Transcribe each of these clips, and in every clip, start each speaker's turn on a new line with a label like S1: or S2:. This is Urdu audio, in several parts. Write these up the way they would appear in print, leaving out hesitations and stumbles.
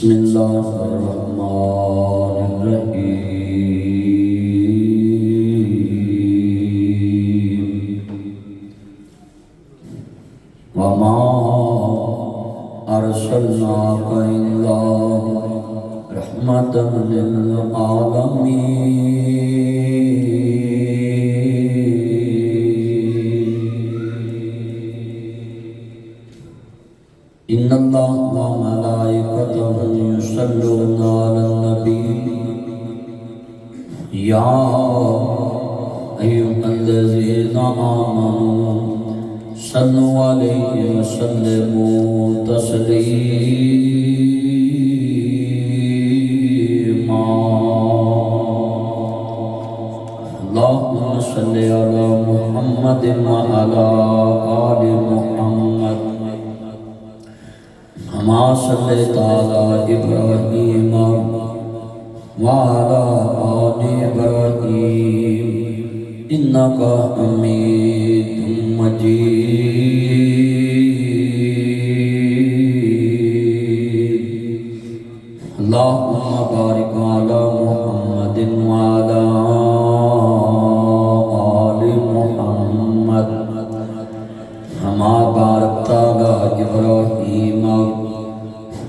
S1: بسم اللہ الرحمن الرحیم وما ارسلناک الا رحمۃ للعالمین ان اللہ وملائکتہ یصلون علی النبی یا ایھا الذین آمنوا صلوا علیہ وسلموا تسلیما اللہم صلی علی محمد وعلی آل محمد کما صلیت علی ابراہیم وعلی آل ابراہیم انک حمید مجید اللہم بارک علی محمد وعلی آل محمد کما بارکت علی ابراہیم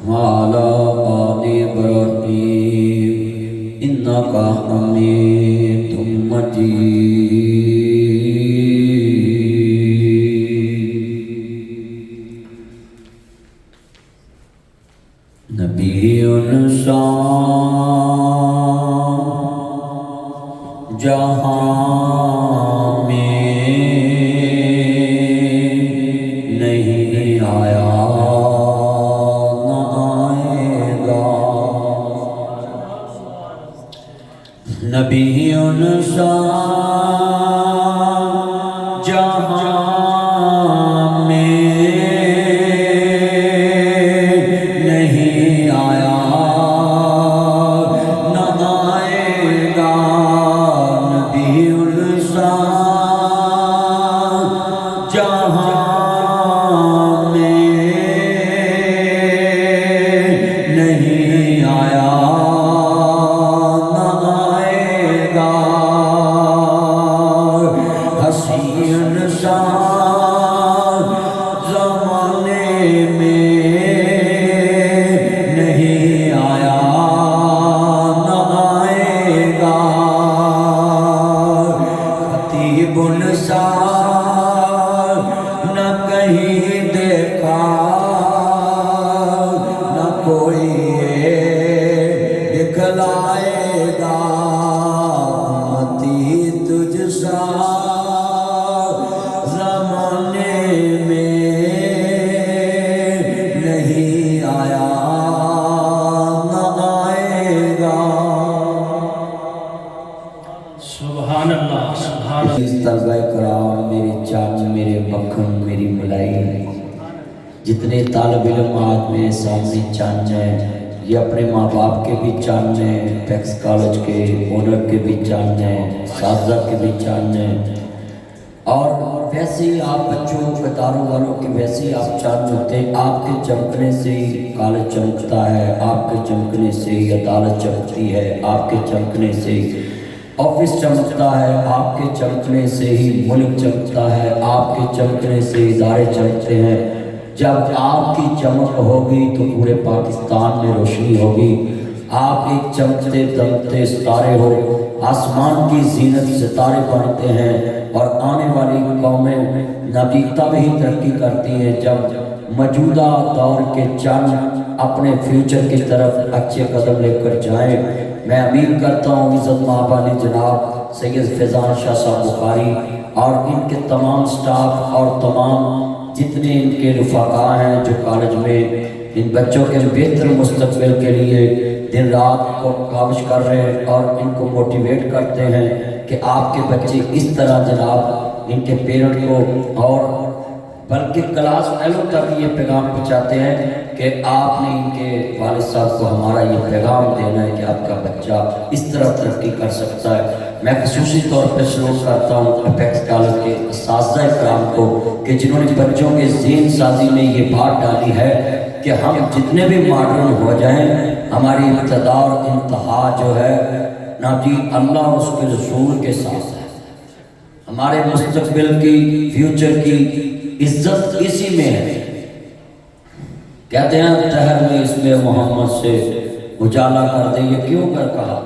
S1: وعلی آل ابراہیم انک حمید مجید نبی انسان جہاں میں نہیں آیا نہ آئے گا نبی انسان جہاں جتنے طالب علم آج میں سامنے چاند ہیں یہ اپنے ماں باپ کے بھی چاند ہیں، پیکس کالج کے اونر کے بھی چاند ہیں، اساتذہ کے بھی چاند ہیں، اور ویسے ہی آپ بچوں اداروں والوں کے ویسے ہی آپ چاند ہوتے ہیں۔ آپ کے چمکنے سے ہی کالج چمکتا ہے، آپ کے چمکنے سے ہی عدالت چمکتی ہے، آپ کے چمکنے سے ہی آفس چمکتا ہے، آپ کے چمکنے سے ہی ملک چمکتا ہے، آپ کے چمکنے سے ادارے چمکتے ہیں۔ جب آپ کی چمک ہوگی تو پورے پاکستان میں روشنی ہوگی۔ آپ ایک چمکتے دمکتے ستارے ہو، آسمان کی زینت ستارے بنتے ہیں، اور آنے والی قومیں نبی تب ہی ترقی کرتی ہیں جب موجودہ دور کے چند اپنے فیوچر کی طرف اچھے قدم لے کر جائیں۔ میں امید کرتا ہوں عزت مآبانی جناب سید فیضان شاہ صاحب بخاری اور ان کے تمام سٹاف اور تمام جتنے ان کے رفقاء ہیں جو کالج میں ان بچوں کے بہتر مستقبل کے لیے دن رات کو کاوش کر رہے ہیں اور ان کو موٹیویٹ کرتے ہیں کہ آپ کے بچے اس طرح جناب ان کے پیرنٹ کو اور بلکہ کلاس فیلو تک یہ پیغام پہنچاتے ہیں کہ آپ نے ان کے والد صاحب کو ہمارا یہ پیغام دینا ہے کہ آپ کا بچہ اس طرح ترقی کر سکتا ہے۔ میں خصوصی طور پر سلوٹ کرتا ہوں اپیکس کالج کے اساتذہ اکرام کو کہ جنہوں نے بچوں کے ذہن سازی میں یہ بات ڈالی ہے کہ ہم جتنے بھی ماڈرن ہو جائیں ابتدا اور انتہا جو ہے نا جی اللہ اور اس کے رسول کے ساتھ ہے. ہمارے مستقبل کی فیوچر کی عزت اسی میں ہے. کہتے ہیں دہر میں اس میں محمد سے اجالا کر دے. یہ کیوں کر کہا؟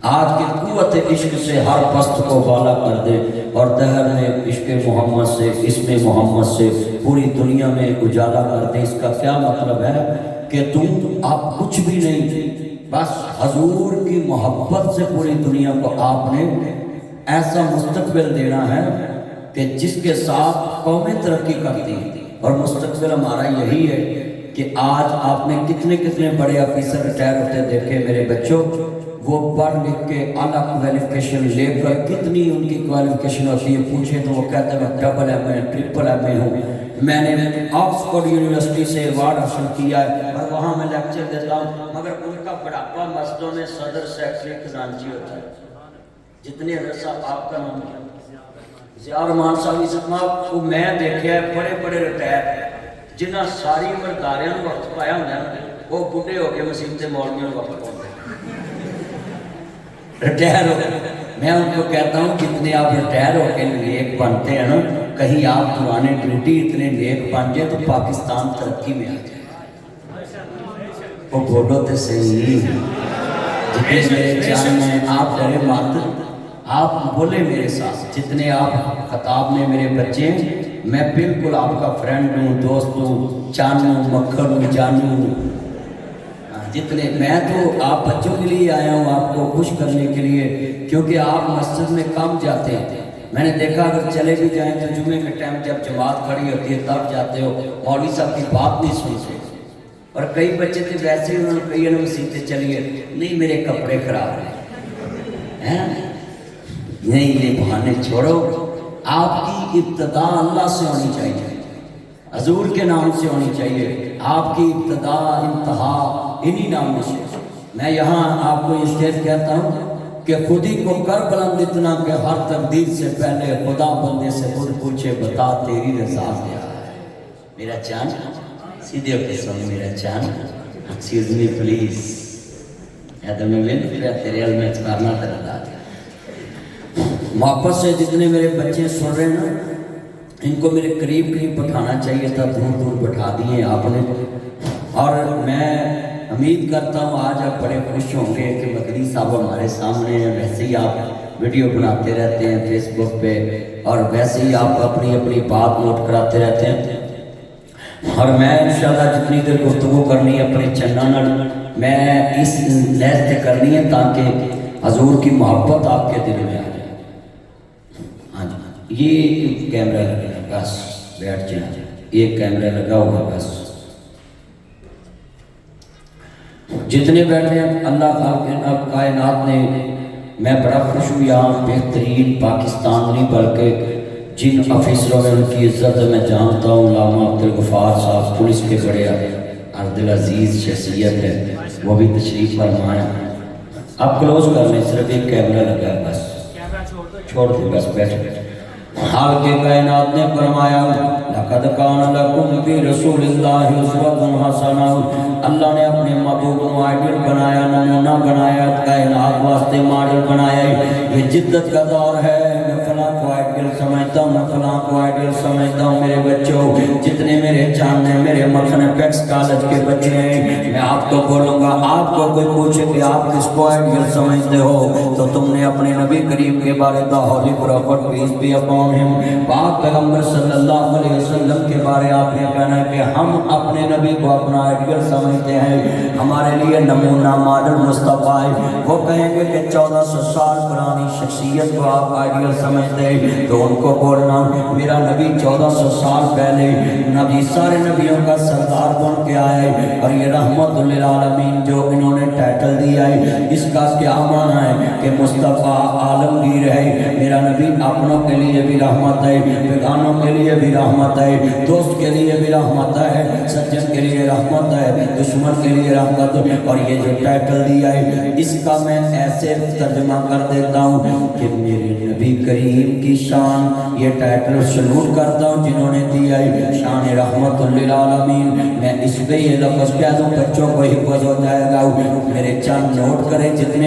S1: آج کی قوت عشق سے ہر پست کو بالا کر دے اور دہر میں عشق محمد سے اسم محمد سے پوری دنیا میں اجالا کر دے. اس کا کیا مطلب ہے کہ تم آپ کچھ بھی نہیں، بس حضور کی محبت سے پوری دنیا کو آپ نے ایسا مستقبل دینا ہے کہ جس کے ساتھ قومیں ترقی کرتی ہیں. اور مستقبل ہمارا یہی ہے کہ آج آپ نے کتنے کتنے بڑے آفیسر ریٹائر ہوتے دیکھے میرے بچوں. وہ پڑھ لکھ کے اعلیٰ کوالیفیکیشن لے کر کتنی ان کی کوالیفیکیشن ہوتی ہے پوچھے تو وہ کہتے ہیں ڈبل ایم اے ٹرپل ایم اے ہوں. میں نے آکسفورڈ یونیورسٹی سے ایوارڈ حاصل کیا ہے اور وہاں میں لیکچر دیتا ہوں، مگر ان کا بڑھاپا مسجدوں میں صدر سیکرٹری خزانچی ہوتا ہے. جتنے حضرت صاحب آپ کا نام کیا ضیاء رحمان صاحب کو میں دیکھا ہے بڑے بڑے ریٹائر جنہ ساری عمر داریاں وقت پایا ہوتا ہے وہ بڈھے ہو کے مسیح سے مولویوں وقت پاؤں ریٹائر ہو. میں ان کو کہتا ہوں جتنے آپ ریٹائر ہو کے نیک بنتے ہیں نا، کہیں آپ پرانے ڈیوٹی اتنے نیک بن جائے تو پاکستان ترقی میں آ جائے. وہ بولو تو صحیح. جتنے میرے جان میں آپ ڈرے مات، آپ بولے میرے ساتھ. جتنے آپ خطاب میں میرے بچے ہیں، میں بالکل آپ کا فرینڈ ہوں، دوست ہوں، چانو مکھن ہوں، جانو ہوں. جتنے میں تو آپ بچوں کے لیے آیا ہوں، آپ کو خوش کرنے کے لیے، کیونکہ آپ مسجد میں کم جاتے ہیں. میں نے دیکھا اگر چلے بھی جائیں تو جمعے کے ٹائم جب جماعت کھڑی ہوتی ہے تب جاتے ہو، مولوی صاحب کی بات نہیں سنتے. اور کئی بچے تھے ویسے ہی انہوں نے کئی مسیحتے چلیے نہیں میرے کپڑے خراب ہیں، نہیں یہ بہانے چھوڑو. آپ کی ابتدا اللہ سے ہونی چاہیے، حضور کے نام سے ہونی چاہیے. آپ کی ابتدا انتہا انہی ناموں سے. میں یہاں آپ کو یہ شعر کہتا ہوں کہ خودی کو کر بلند اتنا کہ ہر تقدیر سے پہلے خدا بندے سے خود پوچھے بتا تیری رضا کیا ہے. میرا چاند سیدھے ہو کے سن میرا چاند، ایکسکیوز می پلیز، یا تو میں تیرے حل میں کرنا تیرا. محبت سے جتنے میرے بچے سن رہے ہیں نا، ان کو میرے قریب قریب بٹھانا چاہیے تھا، دور دور بٹھا دیے آپ نے. اور میں امید کرتا ہوں آج آپ بڑے خوش ہوں گے کہ مدنی صاحب ہمارے سامنے ہیں. ویسے ہی آپ ویڈیو بناتے رہتے ہیں فیس بک پہ، اور ویسے ہی آپ اپنی اپنی بات نوٹ کراتے رہتے ہیں. اور میں انشاءاللہ جتنی دیر گفتگو کرنی ہے اپنے چینل میں اس لحظ سے کرنی ہے تاکہ حضور کی محبت آپ کے دل میں آ جائے. ہاں جی، یہ کیمرہ لگا ہے بس، بیٹھ جائیں. یہ کیمرہ لگا ہوا ہے بس. جتنے بیٹھے ہیں اللہ کائنات نے، میں بڑا خوش ہوں یہاں بہترین پاکستان نہیں بلکہ جن افیسروں میں ان کی عزت میں جانتا ہوں. علامہ عبدالغفار صاحب پولیس کے بڑے عبدالعزیز شخصیت ہے، وہ بھی تشریف فرمائیں. آپ کلوز کر لیں، صرف ایک کیمرہ لگا ہے بس، چھوڑ دیں بس، بیٹھ. حال کے کائنات نے فرمایا لَقَدْ كَانَ لَكُمْ فِي رَسُولِ اللَّهِ أُسْوَةٌ حَسَنَةٌ. اللہ نے اپنے محبوب کو آئیڈیل بنایا، نمونہ بنایا، کائنات واسطے ماڈل بنایا. یہ جدت کا دور ہے، میں فلاں کو آئیڈیل سمجھتا ہوں، میں فلاں کو آئیڈیل سمجھتا ہوں. میرے بچوں جتنے میرے چاند ہیں، میرے مکھن پیکس کالج کے بچے ہیں، میں آپ کو بولوں گا، آپ کو کوئی پوچھے کہ آپ کس کو آئیڈیل سمجھتے ہو تو تم نے اپنے نبی کریم کے بارے the holy prophet peace be upon him, پاک پیغمبر صلی اللہ علیہ وسلم کے بارے آپ نے کہنا ہے کہ ہم اپنے نبی کو اپنا آئیڈیل سمجھتے ہیں، ہمارے لیے نمونہ ماڈل مصطفیٰ ہے. وہ کہیں گے کہ 1400 سال پرانی شخصیت کو آپ آئیڈیل سمجھتے ہیں تو ان کو بولنا میرا نبی 1400 سال پہلے نبی سارے نبیوں کا سردار بن کے آئے. اور یہ رحمت للعالمین جو انہوں نے ٹائٹل دیا ہے، اس کا کیا معنی ہے کہ مصطفیٰ عالمگیر ہے. میرا نبی اپنوں کے لیے بھی رحمت ہے، بیگانوں کے لیے بھی رحمت ہے، دوست کے لیے بھی رحمت ہے، سجن کے لیے رحمت ہے، دشمن کے لیے رحمت ہے. اور یہ جو ٹائٹل دیا ہے اس کا میں ایسے ترجمہ کر دیتا ہوں کہ میرے نبی کریم کی شان، یہ ٹائٹل سلوٹ کرتا ہوں جنہوں نے دیا ہے، شان رحمت للعالمین. میں اس پہ یہ لفظ کہہ دوں بچوں کو حفظ ہو جائے گا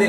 S1: li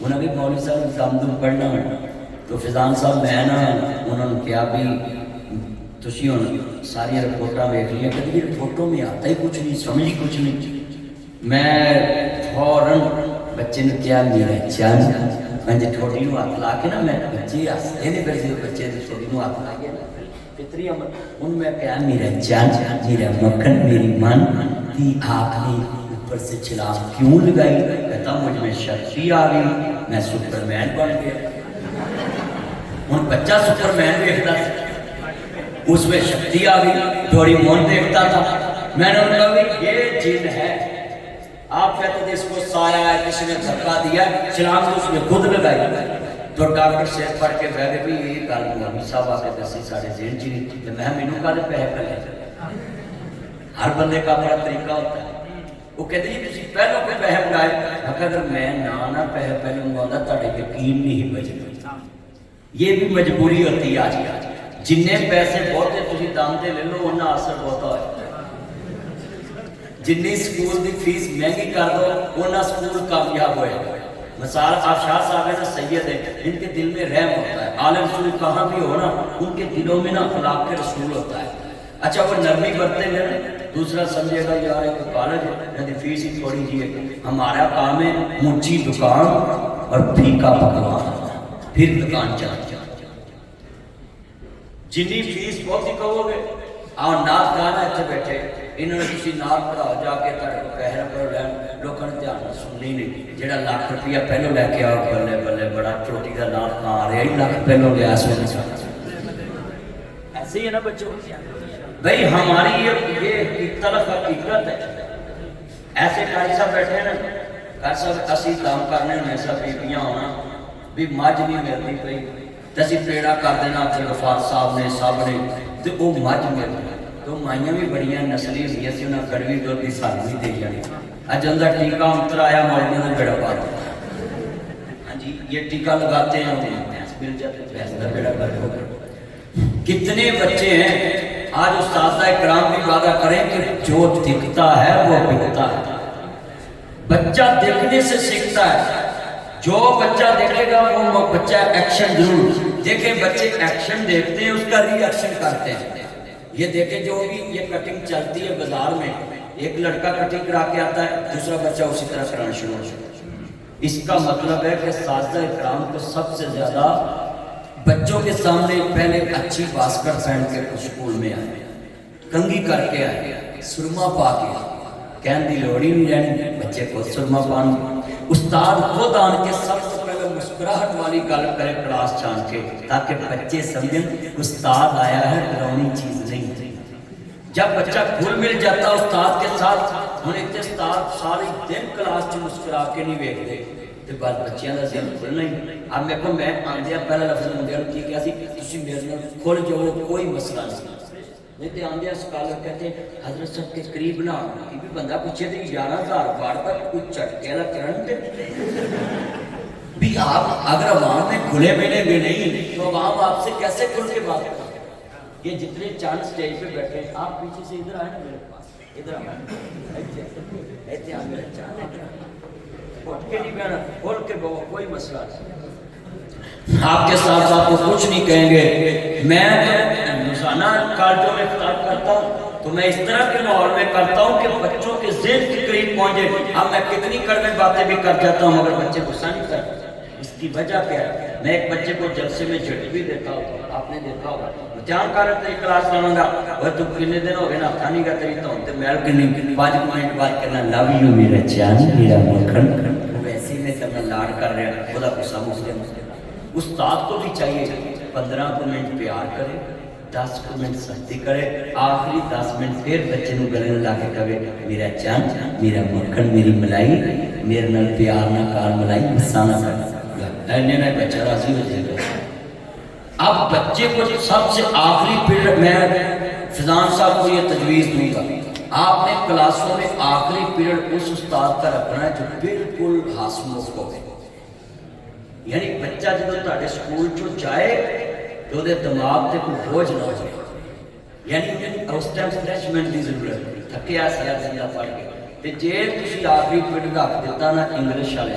S1: انہوں نے مولوی صاحب دم دم پڑھنا تو فیضان صاحب میں نا انہوں نے کہا بھی تسی ہوں ساری رپورٹاں ویکھ لیا کبھی رپورٹوں میں آتا ہی کچھ نہیں سمجھ ہی کچھ نہیں میں فوراً بچے نے کیا میرا چند میں جی ٹھوٹی نو ہاتھ لا کے نا میں بچے ہستے نہیں پھر بچے نے ٹھوٹی نو ہاتھ لا گیا نا فطری عمل ان میں کہا میرا چند میرا مکھن میری من تھی آپ نے اوپر سے چھلانگ کیوں لگائی کہتا مجھ میں شکتی آ گئی میں سپر مین بن گیا ان بچہ سپر مین دیکھتا تھا اس میں شکتی آ گئی ڈوری مون دیکھتا تھا میں نے ان کہا کہ یہ جن ہے آپ کہتے تھے اس کو سایہ ہے کسی نے دھکا دیا چھلانگ تو اس نے خود لگائی تو ڈاکٹر سے پڑھ کے بیٹھے بھی یہ گل مولوی صاحب آ کے دسی سارے ذہن چ نہیں تو میں مینوں کہتے پیسے پہلے ہر بندے کا اپنا طریقہ ہوتا ہے وہ کہتے ہیں تسی پہلو کے پیسے بنائے اگر میں نہ پیسے پہلے منگواؤں تہاڈے یقین نہیں بچنا یہ بھی مجبوری ہوتی ہے آج کل جننے پیسے بہتے تسی دم دے لے لو انہاں اثر بہتا ہے جنی سکول دی فیس مہنگی کر دو انہاں سکول کامیاب ہوئے مثال آپ شاہ صاحب ہے نا سید ہے ان کے دل میں رحم ہوتا ہے عالم رسول کہاں بھی ہو نا ان کے دلوں میں نا اخلاق کے رسول ہوتا ہے اچھا وہ نرمی برتے ہیں دوسرا سمجھے گا یار ایک کالج ہے فیس ہی تھوڑی جی ہے ہمارا کام ہے مچی دکان اور پھیکا پکوان پھر دکان چاہیے جنی فیس بہت ہی کہو گے اور نات گانا اتنے بیٹھے انہوں نے کسی نات پڑھاؤ جا کے پہرا پڑھ لین لوگوں نے دھیان سننی نہیں جہاں لاکھ روپیہ پہلو لے کے آؤ بلے بلے بڑا چوٹی کا نات کہاں آ رہا ہے لاکھ پہلو لیا سونے ایسے ہی ہے نا بچوں بھائی ہماری یہ طرف حقیقت ہے ایسے قاری صاحب بیٹھے ہیں نا قاری صاحب اسی کام کرنے میں سب بیبیاں ہونا بھی مجھ نہیں ملتی پئی تسی پیڑا کر دینا عبد الغفار صاحب نے سب نے تو وہ مجھ مل تو مائیاں بھی بڑیاں نسلی ہوئی سی انہیں گڑوی دودھ کی سال بھی دے جانی اج اندر ٹیکہ انتر آیا مولویوں نے بیڑا پا دیا ہاں جی یہ ٹیکہ لگاتے ہیں بھینس مل جاتے بھینس کا بیڑا کر ہو کتنے بچے ہیں آج استاذہ اکرام بھی وعدہ کریں کہ جو دکھتا ہے وہ بکتا ہے بچہ دیکھنے سے سیکھتا ہے جو بچہ دیکھے گا وہ بچہ ایکشن ضرور دیکھیں بچے ایکشن دیکھتے ہیں اس کا ری ایکشن کرتے ہیں یہ دیکھیں جو بھی یہ کٹنگ چلتی ہے بازار میں ایک لڑکا کٹنگ کرا کے آتا ہے دوسرا بچہ اسی طرح کرانا شروع ہوتا ہے اس کا مطلب ہے کہ اساتذہ اکرام کو سب سے زیادہ بچوں کے سامنے پہلے اچھی باسکٹ پہن کے اسکول میں آئے کنگھی کر کے آئے سرما پا کے کہن دی لوڑی نہیں رہنی بچے کو سرما پان استاد خود آن کے سب سے پہلے مسکراہٹ والی گل کرے کلاس چان کے تاکہ بچے سمجھیں استاد آیا ہے ڈراؤنی چیز نہیں جب بچہ گھل مل جاتا استاد کے ساتھ انہیں اتنے استاد ساری دن کلاس چ مسکرا کے نہیں ویکھ دے تو بعد بچیاں دا ذہن کھلنا ہی اب میں کو میں آندیا پہلا لفظ مندیا کی کیا سی تسی میرے نال کھل جاؤ کوئی مسئلہ نہیں نہیں تو آندیا سکالر کہتے ہیں حضرت صاحب کے قریب نہ یہ بھی بندہ پوچھے تھے 11,000 بار تک کچھ چٹکے والا کرن دے بھی آپ اگر عوام میں کھلے ملیں گے نہیں تو عوام آپ سے کیسے کھل کے بات کریں یہ جتنے چاند سٹیج پہ بیٹھے ہیں آپ پیچھے سے ادھر آئے نا میرے پاس ادھر آئے ایسے آ میرے چاند اٹھ کے نہیں کہنا کھول کے بہو کوئی مسئلہ نہیں آپ کے ساتھ ساتھ کو کچھ نہیں کہیں گے میں روزانہ کالجوں میں خطاب کرتا ہوں تو میں اس طرح کے ماحول میں کرتا ہوں کہ بچوں کے ذہن کے قریب پہنچے اب میں کتنی کڑوی باتیں بھی کر جاتا ہوں مگر بچے غصہ نہیں کرتے اس کی وجہ کیا ہے میں ایک بچے کو جلسے میں جھٹ بھی دیتا ہوتا آپ نے دیکھا ہوگا امتحان کر رہے کلاس لاؤں گا وہ تو کتنے دن ہو گئے نا ہفتہ نہیں کا طریقہ ہوتے میل کنی 5 منٹ بعد کہنا لو یو میرا چان میرا مکھن ویسے میں کرنا لاڑ کر رہے ہیں خدا غصہ مسلم استاد کو بھی چاہیے 15 منٹ پیار کرے 10 منٹ سختی کرے آخری 10 منٹ پھر بچے نو گلے لا کے کہے میرا چان میرا مکھن میری ملائی میرے نال پیار نہ کار ملائی غصہ نہ کر اینے نہ بچہ راضی ہو جائے گا اب بچے کو سب سے آخری پیریڈ میں فضان صاحب کو یہ تجویز دوں گا آپ نے کلاسوں میں آخری پیریڈ اس استاد کا رکھنا ہے جو بالکل ہاسموخ ہو یعنی بچہ جب تہاڈے سکول چوں جائے تو دے دماغ تے کوئی بوجھ نہ ہو یعنی اس ٹائم فریشمنٹ دی ضرورت ہے تھکیا سیا زندہ پڑھ کے تے جے تسی آخری پیریڈ رکھ دیتا نا انگلش والے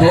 S1: 2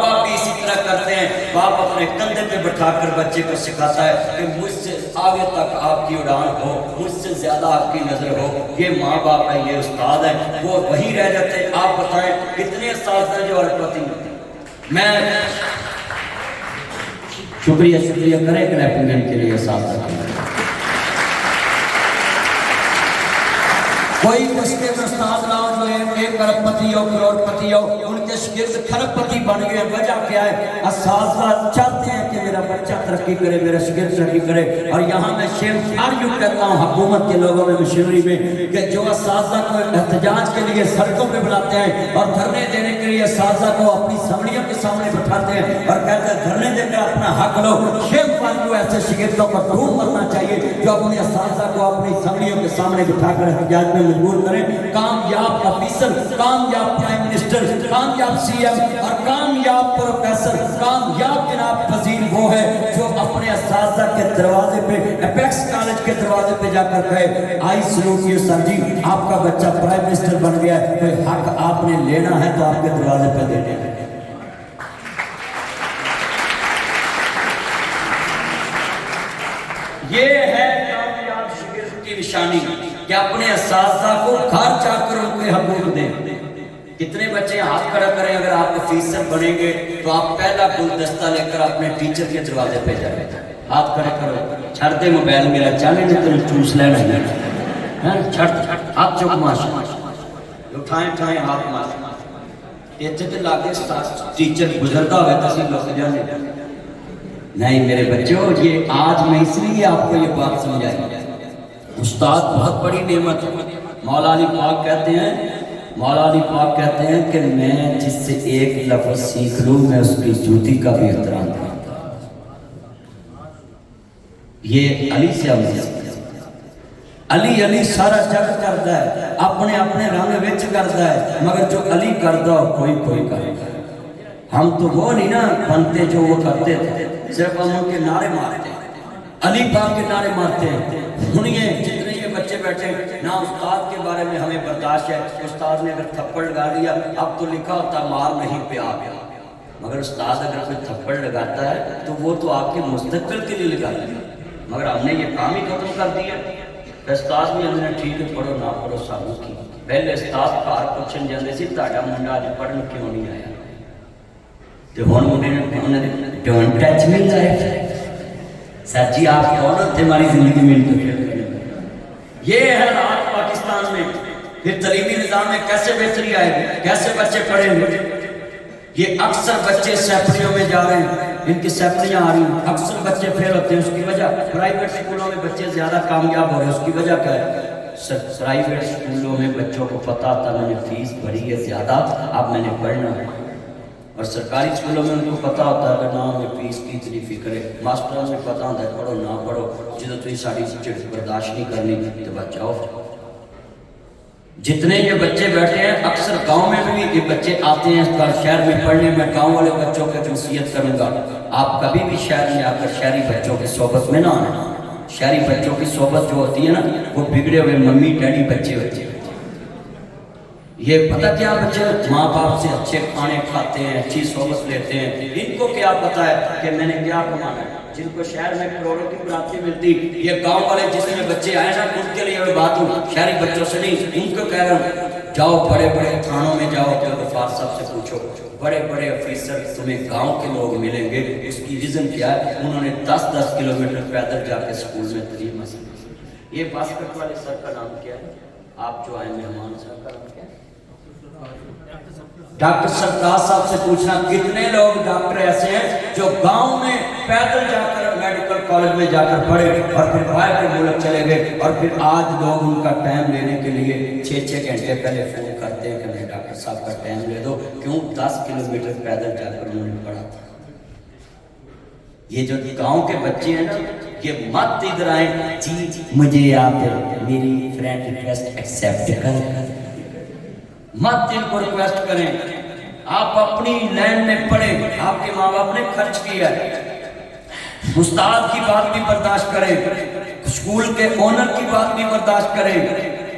S1: باپ بھی اسی طرح کرتے ہیں. باپ اپنے کندھے پہ بٹھا کر بچے کو سکھاتا ہے کہ مجھ سے آگے تک آپ کی اڑان ہو, مجھ سے زیادہ آپ کی نظر ہو. یہ ماں باپ ہے, یہ استاد ہے, وہ وہی رہ جاتے ہیں. آپ بتائیں کتنے اساتذہ جو اربپتی میں شکریہ کریں کلیپنگ کے لیے اساتذہ. کوئی مشکل استاد نہ ہو جو ایک ارب پتی ہو, کروڑ پتی ہو, ان کے شاگرد کھرب پتی بن گئے. وجہ کیا ہے؟ اساتذہ چاہتے ہیں کہ میرا بچہ ترقی کرے, میرا شاگرد ترقی کرے. اور یہاں میں شیر یوں کہتا ہوں حکومت کے لوگوں میں, مشینری میں, کہ جو اساتذہ کو احتجاج کے لیے سڑکوں پہ بلاتے ہیں اور دھرنے دینے کے لیے اساتذہ کو اپنی اسمبلیوں کے سامنے بٹھاتے ہیں اور کہتے ہیں دھرنے دے کر اپنا حق لو, شیخ کو ایسے شاگردوں کو ڈھونڈ مرنا چاہیے جو اپنے اساتذہ کو اپنی اسمبلیوں کے سامنے بٹھا کر احتجاج میں مجبور کریں. کامیاب آفیسر, کامیاب پرائم منسٹر, کامیاب سی ایم اور کامیاب پروفیسر, کامیاب جناب وزیر وہ ہے جو اپنے اساتذہ کے دروازے پہ, اپیکس کالج کے دروازے پہ جا کر کہے آئی سلوٹ یو سر جی, آپ کا بچہ پرائم منسٹر بن گیا ہے, کوئی حق آپ نے لینا ہے تو آپ کے دروازے پہ دینے ہیں. یہ ہے کامیاب شاگرد کی نشانی کہ اپنے اساتذہ کو گھر جا کر ان کے حقوق دیں. کتنے بچے ہاتھ کھڑا کریں اگر آپ افیسر بنیں گے تو آپ پہلا گلدستہ لے کر اپنے ٹیچر کے دروازے پہ جائیں. ہاتھ کھڑے کرو, چھڑ دے موبائل میرا, چاہنے نے تمہیں چوس لینا ہے, چھڑ ہاتھ چک ماشا اٹھائیں ہاتھ ماشا. اتنے تو لاگے ٹیچر گزرتا ہوئے تو اسی لوگ جانے. نہیں میرے بچوں, یہ آج میں اس لیے آپ کو یہ بات سمجھائی. استاد بہت بڑی نعمت ہے. مولا علی پاک کہتے ہیں کہ میں جس سے ایک لفظ سیکھ لوں میں اس کی جوتی کا بھی احترام کرتا ہوں. یہ علی سے علی سارا جگ کرتا ہے, اپنے اپنے رنگ وچ کرتا ہے, مگر جو علی کرتا ہو کوئی کرتا ہے. ہم تو وہ نہیں نا بنتے جو وہ کرتے تھے, صرف ہم ان کے نعرے مارتے ہیں, علی پاک کے نعرے مارتے ہیں. سنیے جتنے یہ بچے بیٹھے نہ استاد کے بارے میں ہمیں برداشت ہے. استاد نے اگر تھپڑ لگا دیا, اب تو لکھا ہوتا مار نہیں پہ آ گیا, مگر استاد اگر کوئی تھپڑ لگاتا ہے تو وہ تو آپ کے مستقبل کے لیے لگا دیا, مگر ہم نے یہ کام ہی ختم کر دیا. استاد بھی ہم نے ٹھیک ہے پڑھو نہ پڑھو سانو کی. پہلے استاد گھر پوچھن جاندے سی تہاڈا منڈا اج پڑھن کیوں نہیں آیا, تے ہن منڈے نے ڈونٹ ٹچ می لائف. سر جی آپ کون ہوتے ہماری زندگی میں انٹرفیئر کرنے. یہ ہے حالات پاکستان میں. پھر تعلیمی نظام میں کیسے بہتری آئے گی, کیسے بچے پڑھیں گے. یہ اکثر بچے سیپڑیوں میں جا رہے ہیں, ان کی سیپڑیاں آ رہی ہیں, اکثر بچے فیل ہوتے ہیں. اس کی وجہ پرائیویٹ سکولوں میں بچے زیادہ کامیاب ہو رہے ہیں. اس کی وجہ کیا ہے؟ پرائیویٹ سکولوں میں بچوں کو پتا تھا میں نے فیس بھری ہے زیادہ, اب میں نے پڑھنا ہے. اور سرکاری سکولوں میں ان کو پتا ہوتا ہے کہ نہ ہمیں فیس کی اتنی فکر ہے. ماسٹروں میں پتا ہوتا ہے پڑھو نہ پڑھو, جدو تھی ساری چڑ برداشت نہیں کرنی تو بچاؤ. جتنے یہ بچے بیٹھے ہیں اکثر گاؤں میں بھی یہ بچے آتے ہیں شہر میں پڑھنے. میں گاؤں والے بچوں کی نصیحت کروں گا, آپ کبھی بھی شہر میں آ کر شہری بچوں کی صحبت میں نہ آنا. شہری بچوں کی صحبت جو ہوتی ہے نا وہ بگڑے ہوئے ممی ڈیڈی بچے ہوتے ہیں. یہ پتہ کیا بچے ماں باپ سے اچھے کھانے کھاتے ہیں, اچھی صحبت لیتے ہیں. ان کو کیا پتہ ہے کہ میں نے کیا کمانا ہے. جن کو شہر میں کروڑوں کی پراپتی ملتی, یہ گاؤں والے جس میں بچے آئے نا ان کے لیے بات ہوں, شہری بچوں سے نہیں. ان کو کہہ رہا ہوں جاؤ بڑے بڑے تھانوں میں جاؤ, غفار صاحب سے پوچھو, بڑے بڑے افیسر تمہیں گاؤں کے لوگ ملیں گے. اس کی ریزن کیا ہے؟ انہوں نے 10-10 کلومیٹر پیدل جا کے سکول میں تعلیم حاصل کی. یہ باسکٹ والے سر کا نام کیا ہے؟ آپ جو آئے مہمان سر کا نام کیا ہے؟ ڈاکٹر سرفراز صاحب سے پوچھنا کتنے لوگ ڈاکٹر ایسے ہیں جو گاؤں میں پیدل جا کر میڈیکل کالج میں جا کر پڑھے اور پھر باہر کے ملک چلے گئے, اور پھر آج لوگ ان کا ٹائم لینے کے لیے 6-6 گھنٹے پہلے فون کرتے ہیں کہ میں ڈاکٹر صاحب کا ٹائم لے دو. کیوں؟ 10 کلومیٹر پیدل جا کر انہوں نے پڑھا تھا. یہ جو گاؤں کے بچے ہیں نا, یہ مت ادھر آئیں جی مجھے آپ میری فرینڈ ریکویسٹ ایکسیپٹ کریں, مت ان کو ریکویسٹ کریں. آپ اپنی لائن میں پڑھیں, آپ کے ماں باپ نے خرچ کیا ہے. استاد کی بات بھی برداشت کریں, اسکول کے اونر کی بات بھی برداشت کریں.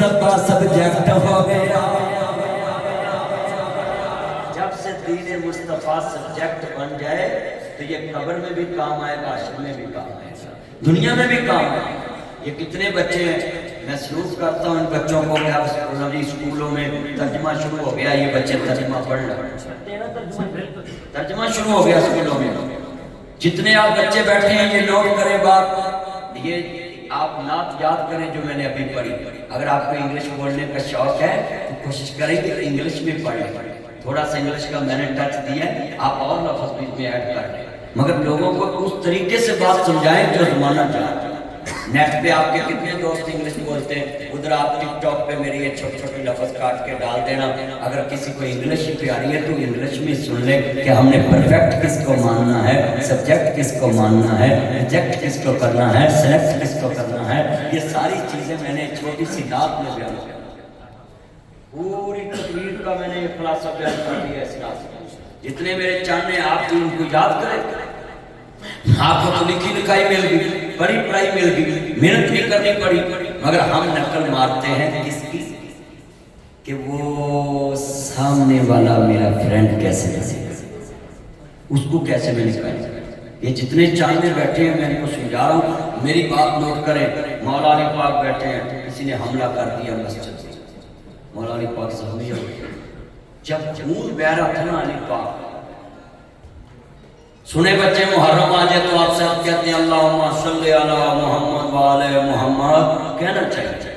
S1: مصطفیٰ سبجیکٹ ہو گیا.
S2: جب سے دین مصطفیٰ سبجیکٹ بن جائے تو یہ قبر میں بھی کام آئے گا، حشر میں بھی کام آئے گا، دنیا میں بھی کام آئے گا. یہ کتنے بچے ہیں میں سلوک کرتا ہوں ان بچوں کو کہ اب اسکولوں میں ترجمہ شروع ہو گیا، یہ بچے ترجمہ پڑھ لیں، ترجمہ شروع ہو گیا اسکولوں میں. جتنے آپ بچے بیٹھے ہیں یہ نوٹ کریں بات، یہ آپ نعت یاد کریں جو میں نے ابھی پڑھی. اگر آپ کو انگلش بولنے کا شوق ہے تو کوشش کریں کہ انگلش میں پڑھ لیں. تھوڑا سا انگلش کا میں نے ٹچ دیا ہے، آپ اور لفظ بھی میں ایڈ کر لیں، مگر لوگوں کو اس طریقے سے بات سمجھائیں جو زمانہ چاہتے ہیں. نیٹ پہ آپ کے کتنے دوست انگلش بولتے ہیں، ادھر آپ ٹک ٹاک پہ میری یہ چھوٹے چھوٹے لفظ کاٹ کے ڈال دینا. اگر کسی کو انگلش پیاری ہے تو انگلش میں سن لے کہ ہم نے پرفیکٹ کس کو ماننا ہے، سبجیکٹ کس کو ماننا ہے، ریجیکٹ کس کو کرنا ہے، سلیکٹ کس کو کرنا ہے. یہ ساری چیزیں میں نے چھوٹی سی نعت میں بیان کیا. پوری تقریر کا میں نے یہ خلاصہ بیان کر دیا اس نعت میں. جتنے میرے چاند ہیں آپ بھی ان کو یاد کریں. آپ کو تو لکھی لکھائی مل گئی، پڑھی پڑھائی مل گئی، محنت نہیں کرنی پڑی، مگر ہم نقل مارتے ہیں کس کی کہ وہ سامنے والا میرا فرینڈ کیسے لگے گا، اس کو کیسے میں نکالوں. یہ جتنے چاندے بیٹھے ہیں میں ان کو سمجھا رہا ہوں، میری بات نوٹ کریں. مولا علی پاک بیٹھے ہیں، کسی نے حملہ کر دیا مسجد سے، مولا علی پاک زخمی ہو گئے. جب خون بہ رہا تھا نا علی پاک، سنے بچے محرم آ جائے تو آپ سب کہتے ہیں اللہم صلی علی محمد وآل محمد کہنا چاہیے،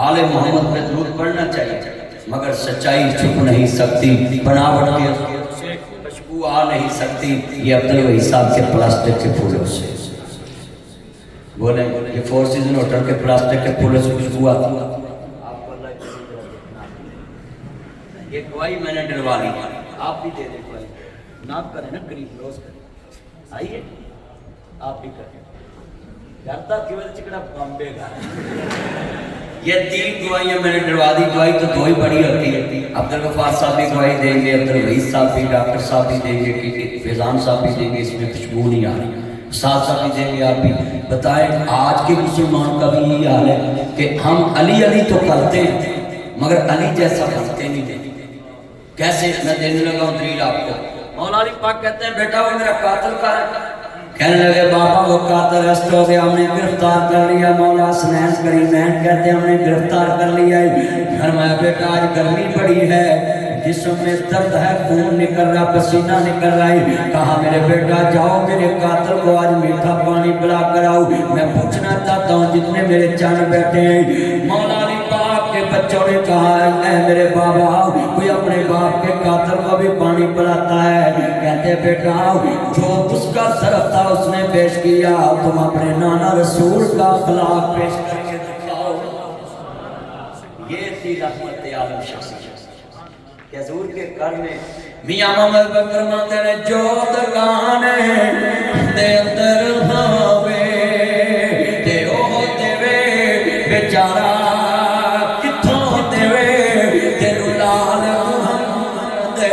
S2: آل محمد پہ درود پڑھنا چاہیے. مگر سچائی چھپ نہیں سکتی، بناوٹ کے خوشبو آ نہیں سکتی. یہ عبدالوہی صاحب کے پلاسٹک کے پھولوں سے بولیں، یہ فور سیزن ہوٹل کے پلاسٹک کے پھولوں سے خوشبو آتی. یہ گواہی میں نے ڈلوا لی، آپ بھی دے دیں گواہی. ناپ کریں نا قریب روز کریں، آئیے آپ بھی کریں. ڈرتا کیوں چکڑا بامبے گا. یہ 3 گواہیاں میں نے ڈلوا دی. گواہی تو 2 ہی بڑی ہوتی ہے. عبدالغفار صاحب بھی گواہی دیں گے، عبدالوہی صاحب بھی، ڈاکٹر صاحب بھی دیں گے، کہ فیضان صاحب بھی دیں گے اس میں خوشبو نہیں آ رہی، استاد صاحب بھی دیں گے. آپ بھی بتائیں آج کے مسلمان کا بھی یہی حال ہے کہ ہم علی علی تو کرتے ہیں مگر علی جیسا بنتے نہیں دیں. کیسے میں دینے لگا ہوں دلیل آپ کو. مولا علی پاک کہتے ہیں بیٹا وہ میرا قاتل کا ہے. کہنے لگے بابا وہ قاتل ارسٹ ہو گیا، ہم نے گرفتار کر لیا. مولا حسنین کریمین کہتے ہیں ہم نے گرفتار کر لیا. فرمایا بیٹا آج گرمی پڑی ہے، جسم میں درد ہے، خون نکل رہا، پسینہ نکل رہا ہے. کہا میرے بیٹا جاؤ میرے قاتل کو آج میٹھا پانی پلا کر آؤ. میں پوچھنا چاہتا ہوں جتنے میرے چاند بیٹھے ہیں، مولا علی پاک کے بچوں نے کہا اے میرے بابا کوئی اپنے باپ کے قاتل کو بھی پانی پلاتا ہے؟ کہتے بیٹا جو اس کا صرف تھا اس نے پیش کیا، تم اپنے نانا رسول کا اخلاق پیش کر کے دکھاؤ. یہ تھی رحمت عالم شخصیت کہ حضور کے گھر میں میاں محمد بکر ماندے نے جو دکانے دے اندر ہوئے تے او دیوے بیچارہ کتھوں دیوے تینو لال محمد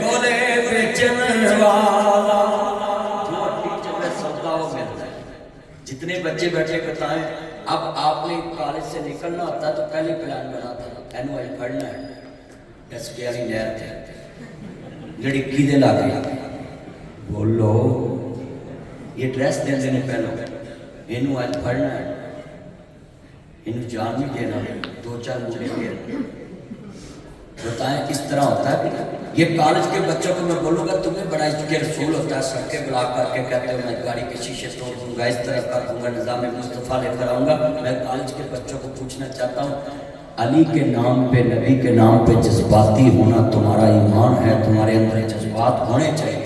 S2: کولے بیچن والا. جتنے بچے بیٹھے بتائیں اب آپ نے کالج سے نکلنا ہوتا تو پہلے پلان بناتا اینو اج پڑھنا ہے. دس پیاری نہر تے جڑی کیدے لاگے بولو یہ ڈریس دے دینے پہلو اینو اج پڑھنا ہے، اینو جان نہیں دینا. 2-4 مجھے پھر بتائیں کس طرح ہوتا ہے. یہ کالج کے بچوں کو میں بولوں گا تمہیں بڑا عشق رسول ہوتا ہے، سڑکیں بلا کر کے کہتے ہو میں گاڑی کے شیشے توڑ دوں گا، اس طرح کر دوں گا، نظام مصطفیٰ لے کر آؤں گا. میں کالج کے بچوں کو پوچھنا چاہتا ہوں علی کے نام پہ، نبی کے نام پہ جذباتی ہونا تمہارا ایمان ہے، تمہارے اندر جذبات ہونے چاہیے،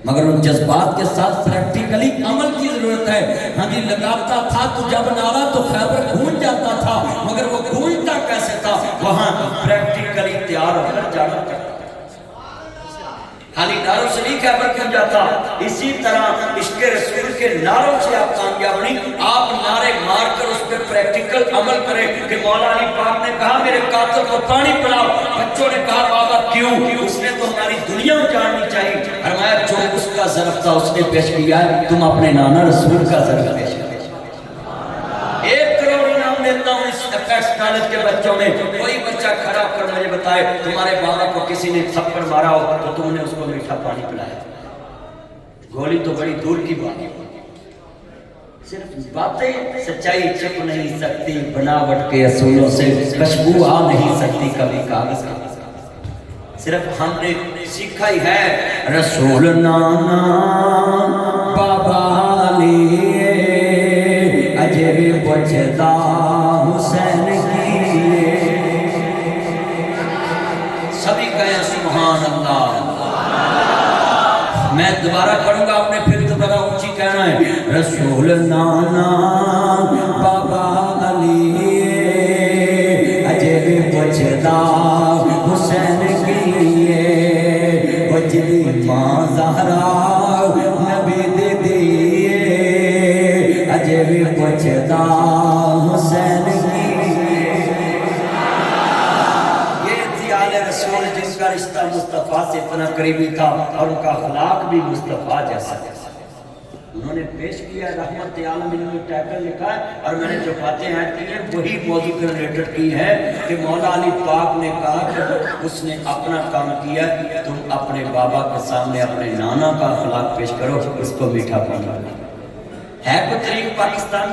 S2: مگر ان جذبات کے ساتھ پریکٹیکلی عمل کی ضرورت ہے. ہاں جی لگاتا تھا تو جب نعرہ تو خیبر گونج جاتا تھا، مگر وہ گونجتا کیسے تھا؟ وہاں پریکٹیکلی تیار ہو کر جانا کرتا. خالی نعروں سے نہیں خیبر کیوں جاتا. اسی طرح عشق رسول کے نعروں سے آپ کامیاب نہیں، آپ نعرے مار کر اس پہ پریکٹیکل عمل کریں. کہ مولا علی پاک نے کہا میرے قاتل کو پانی پلاؤ، بچوں نے کہا بابا کیوں؟ اس نے تو ہماری دنیا جاننی چاہیے. فرمایا جو اس کا ظرف تھا اس نے پیش کیا ہے، تم اپنے نانا رسول کا ظرف پیش کرو. 1 کروڑ انعام دیتا ہوں اس ایپیکس کا کالج کے بچوں میں کوئی بچہ کھڑا کر مجھے بتائے تمہارے بابا کو کسی نے تھپڑ مارا ہو تو تم نے اس کو میٹھا پانی پلایا؟ گولی تو بڑی دور کی بات ہے، صرف باتیں سچائی چھپ نہیں سکتی، بناوٹ کے اصولوں سے خوشبو آ نہیں سکتی کبھی کاغذ کا، صرف ہم نے سیکھا ہی ہے رسول نانا بابا علی اجے بھی پوچھتا حسین کی، سبھی کہیں سبحان اللہ۔ میں دوبارہ پڑھوں گا، آپ نے پھر دوبارہ اونچی کہنا ہے رسول نانا بابا علی اجے بھی پوچھتا حسین کی، وجدی ماں زہرا نبی دے دیے اجے بھی پوچھتا حسین کی۔ یہ تھی آل رسول جن کا رشتہ مصطفیٰ سے اتنا قریبی تھا اور ان کا اخلاق بھی مصطفیٰ جیسا ہے۔ انہوں نے پیش کیا رحمت عالمین میں ٹائٹل لکھا ہے، اور میں نے جو باتیں ایڈ کی ہیں وہی موضوع کے ریلیٹڈ کی ہے کہ مولا علی پاک نے کہا کہ اس نے اپنا کام کیا، تم اپنے بابا کے سامنے اپنے نانا کا اخلاق پیش کرو، اس کو میٹھا پانا ہے۔ کوئی طریق پاکستان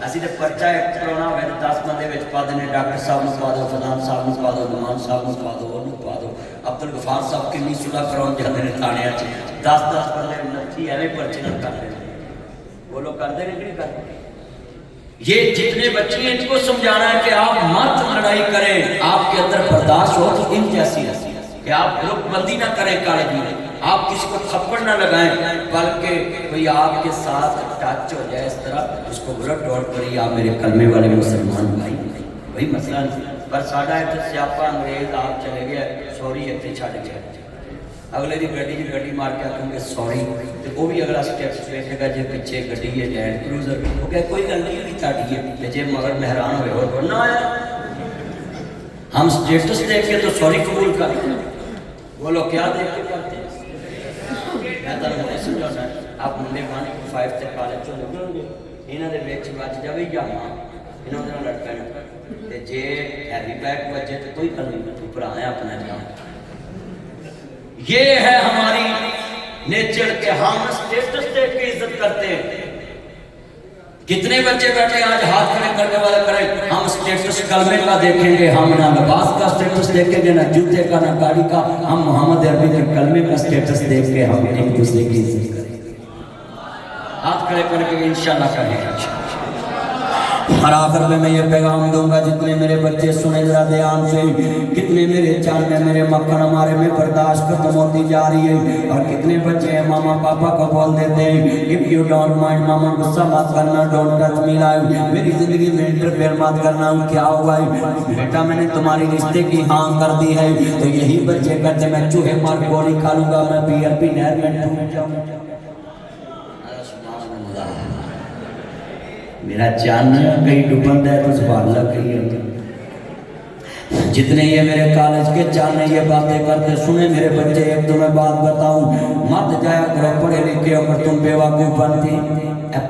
S2: اسی نے پرچہ ایک کرونا ہوئے 10 بندے وچ پا دینے، ڈاکٹر صاحب نو پا دو، فلان صاحب نو پا دو، نمان صاحب نو پا دو، انہوں پا دو، عبدالغفار صاحب کنی صلح کراؤن جاندے نے تھانے اچھے 10 بندے نتھی ایویں پرچے نہ کر دے، وہ لوگ کر دے نہیں کرتے۔ یہ جتنے بچے ہیں ان کو سمجھانا ہے کہ آپ مت لڑائی کریں، آپ کے اندر برداشت ہو تو ان جیسی ہے کہ آپ رخ بندی نہ کریں کالج میں، آپ کسی کو تھپڑ نہ لگائیں، بلکہ کوئی آپ کے ساتھ ٹچ ہو جائے اس طرح اس کو بلٹ ڈاٹ کری آپ میرے کلمے والے مسلمان بھائی، وہی مسئلہ نہیں۔ پر ساڈا ایک سیاپا انگریز آپ چلے گیا سوری اتنے چھڈ گیا، اگلے دی گڈی مار کے آکھیں گے سوری، تو وہ بھی اگلا سٹیپس ویکھے گا جے پیچھے گڈی ہے لینڈ کروزر، وہ کہے کوئی گل نہیں ہوئی تھاڈی ہے، جے مگر مہران ہوئے اور بننا آیا، ہم سٹیٹس دیکھ کے تو سوری قبول کرتے ہیں، وہ لوگ کیا دیکھ کے کرتے ہیں؟ میں تو نہیں سمجھانا ہے، آپ منڈے بانی کو 5 تے کالج چوں نکلن گے، انہاں دے وچ بچ جاوے یا ماں انہاں دے نال لڑ پینا، تے جے ہیوی بیک بچے تو کوئی گل نہیں، تو بھرا ہے اپنا جان۔ یہ ہے ہماری نیچر کے ہم سٹیٹس دیکھ کے عزت کرتے ہیں۔ کتنے بچے بیٹھے آج ہاتھ کھڑے کرنے والے کریں، ہم سٹیٹس کلمے کا دیکھیں گے، ہم نہ لباس کا سٹیٹس دیکھیں گے، نہ جوتے کا، نہ گاڑی کا، ہم محمد عربی کے کلمے کا سٹیٹس دیکھ کے ہم ایک دوسرے کی عزت کریں گے۔ ہاتھ کھڑے کر کے انشاءاللہ کریں گے۔ اور آخر میں یہ پیغام دوں گا، جتنے میرے بچے سنے ذرا دھیان سے، کتنے میرے چاند میرے مکھن ہمارے میں برداشت ختم ہوتی جا رہی ہے، اور کتنے بچے ہیں ماما پاپا کو بول دیتے ہیں if you don't mind ماما غصہ مت کرنا، don't touch me life، میری زندگی میں انٹرفیئر مت کرنا، کیا ہوا ہے بیٹا میں نے تمہاری رشتے کی ہاں کر دی ہے، تو یہی بچے کہتے میں چوہے مار گولی کھا لوں گا، میں PRP نہر میں ڈوب جاؤں گا۔ میرا چاند کہیں ڈوبن ہے تو سبحان اللہ کہیں ہے۔ جتنے یہ میرے کالج کے چاند یہ باتیں کرتے سنے میرے بچے، ایک تو میں بات بتاؤں، مت جایا کرو پڑھے لکھے اگر تم بیوقوف بنتی،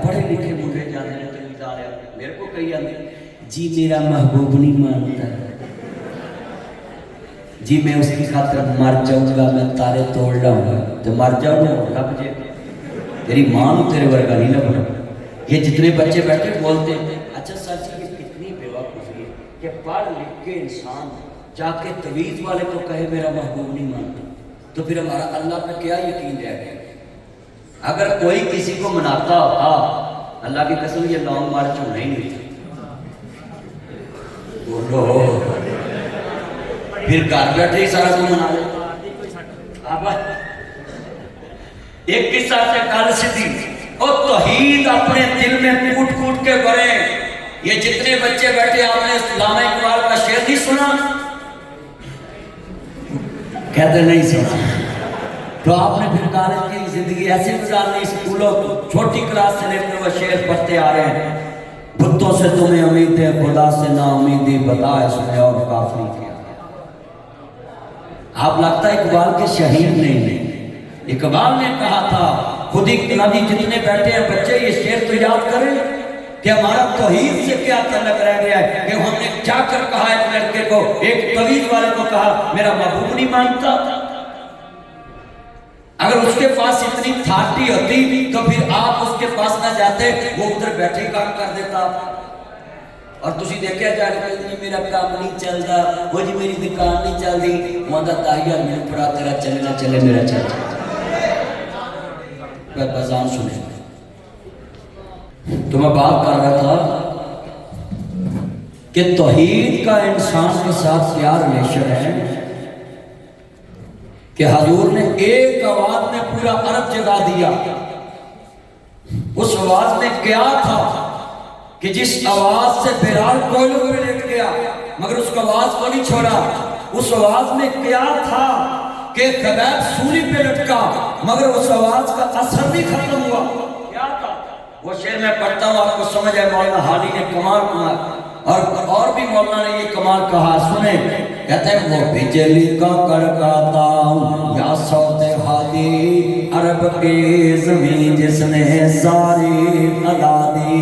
S2: پڑھے لکھے منڈے جانے نے تو ادارے میرے کو کہی آنے جی میرا محبوب نہیں مانتا، جی میں اس کی خاطر مر جاؤں گا، میں تارے توڑ لاؤں گا، تو مر جاؤں گا لب جے تیری ماں نو تیرے ورگا نہیں لبنا۔ یہ جتنے بچے بیٹھے بولتے ہیں اچھا سر جی یہ کتنی بیوقوفی ہے کہ پڑھ لکھ کے انسان جا کے تویز والے کو کہے میرا محبوب نہیں مانتا، تو پھر ہمارا اللہ پہ کیا یقین رہ گیا؟ اگر کوئی کسی کو مناتا ہوتا اللہ کی قسم یہ لانگ مارچ ہونا ہی نہیں تھا، بولو پھر گھر بیٹھے ہی سارا کو منا لے۔ ایک قصہ سے کل سیدھی اور توحید اپنے دل میں کوٹ کوٹ کے بھرے، یہ جتنے بچے بیٹھے آپ نے علامہ اقبال کا شعر نہیں سنا؟ کہتے نہیں سنا، تو آپ نے پھر کالج کی زندگی ایسی گزارنی، اسکولوں چھوٹی کلاس سے لے کر وہ شعر پڑھتے آ رہے ہیں، بتوں سے تمہیں امید ہے خدا سے نا امیدی بتا اس میں اور کافی کیا۔ آپ لگتا ہے اقبال کے شہید نہیں، اقبال نے کہا تھا خود ہی نبی جتنے بیٹھے ہیں بچے یہ شعر تو یاد کریں،
S1: کہ ہمارا توحید سے کیا تعلق رہ گیا ہے کہ ہم نے کیا کر کہا ایک لڑکے کو، ایک طویل والے کو کہا میرا محبوب نہیں مانتا. اگر اس کے پاس اتنی تھاٹی ہوتی تو پھر آپ اس کے پاس نہ جاتے، وہ ادھر بیٹھے کام کر دیتا. اور تسی دیکھیا جائے کہ جی میرا کام نہیں چلتا، وہ جی میری دکان نہیں چلتی، وہ آدھا تاہیہ میرے پڑا تیرا چلے نہ چلے میرا چلے. میں بزان سنے تو میں بات کر رہا تھا کہ توحید کا انسان کے ساتھ کیا ریلیشن ہے کہ حضور نے ایک آواز میں پورا عرب جگا دیا. اس آواز میں کیا تھا کہ جس آواز سے بلال کوئلوں پہ لیٹ گیا مگر اس کو آواز کو نہیں چھوڑا. اس آواز میں کیا تھا کہ خبیب سولی پہ لٹکا مگر اس آواز کا اثر نہیں ختم ہوا. کیا تھا وہ شعر میں پڑھتا ہوں، آپ کو سمجھ ہے. مولانا حالی نے کمال کہا اور بھی مولانا نے یہ کمال کہا. سنیں، کہتے ہیں وہ بجلی کا کڑکاتا یا صوت ہادی عرب کی زمین جس نے ساری ادا دی،